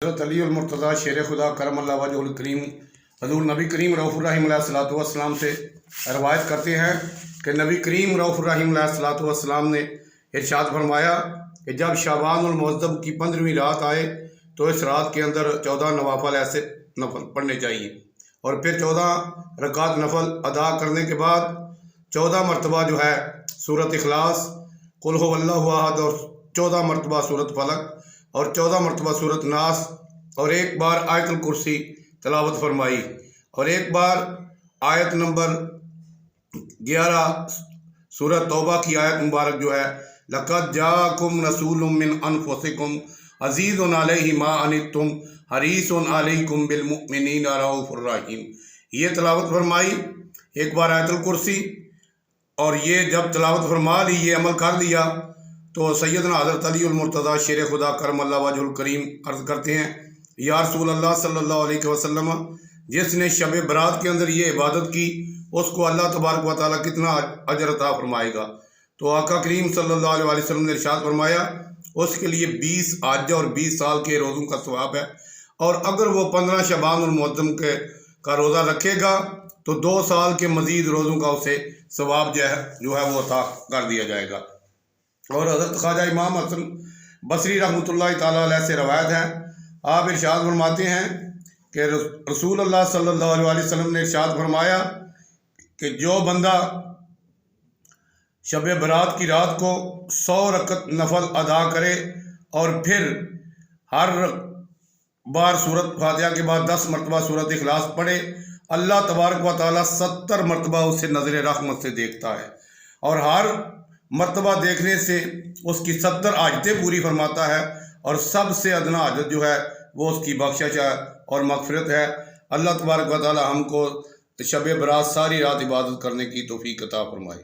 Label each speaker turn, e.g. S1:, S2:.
S1: حضرت علی المرتضیٰ شیر خدا کرم اللہ وجہ الکریم حضور نبی کریم رؤوف الرحیم علیہ الصلوۃ والسلام سے روایت کرتے ہیں کہ نبی کریم رؤوف الرحیم علیہ الصلوۃ والسلام نے ارشاد فرمایا کہ جب شعبان المعظم کی 15ویں رات آئے تو اس رات کے اندر 14 نوافل ایسے نفل پڑھنے چاہیے، اور پھر 14 رکعت نفل ادا کرنے کے بعد 14 مرتبہ جو ہے سورۃ اخلاص، قل هو اللہ احد، اور 14 مرتبہ سورۃ فلق، اور 14 مرتبہ سورۃ ناس، اور ایک بار آیت الکرسی تلاوت فرمائی، اور ایک بار آیت نمبر 11 سورۃ توبہ کی آیت مبارک جو ہے لَقَدْ جَاءَكُمْ رَسُولٌ مِّنْ أَنفُسِكُمْ عَزِيزٌ عَلَيْهِ مَا عَنِتُّمْ حَرِيصٌ عَلَيْكُمْ بِالْمُؤْمِنِينَ رَءُوفٌ رَحِيمٌ، یہ تلاوت فرمائی، ایک بار آیت الکرسی، اور یہ جب تلاوت فرما لی، یہ عمل کر لیا، تو سیدنا حضرت علی المرتضیٰ شیر خدا کرم اللہ وجہ الکریم عرض کرتے ہیں، یا رسول اللہ صلی اللہ علیہ وسلم، جس نے شب برات کے اندر یہ عبادت کی اس کو اللہ تبارک و تعالیٰ کتنا اجر عطا فرمائے گا؟ تو آقا کریم صلی اللہ علیہ وسلم نے ارشاد فرمایا اس کے لیے 20 حج اور 20 سال کے روزوں کا ثواب ہے، اور اگر وہ 15 شعبان المعظم کا روزہ رکھے گا تو 2 سال کے مزید روزوں کا اسے ثواب جو ہے وہ عطا کر دیا جائے گا۔ اور حضرت خواجہ امام حسن بصری رحمۃ اللہ تعالیٰ علیہ سے روایت ہے، آپ ارشاد فرماتے ہیں کہ رسول اللہ صلی اللہ علیہ وسلم نے ارشاد فرمایا کہ جو بندہ شب برات کی رات کو 100 رکعت نفل ادا کرے اور پھر ہر بار سورۃ فاتحہ کے بعد 10 مرتبہ سورۃ اخلاص پڑھے، اللہ تبارک و تعالیٰ 70 مرتبہ اسے نظر رحمت سے دیکھتا ہے، اور ہر مرتبہ دیکھنے سے اس کی 70 حاجتیں پوری فرماتا ہے، اور سب سے ادنا حاجت جو ہے وہ اس کی بخشش ہے اور مغفرت ہے۔ اللہ تبارک و تعالیٰ ہم کو شب برات ساری رات عبادت کرنے کی توفیق عطا فرمائے۔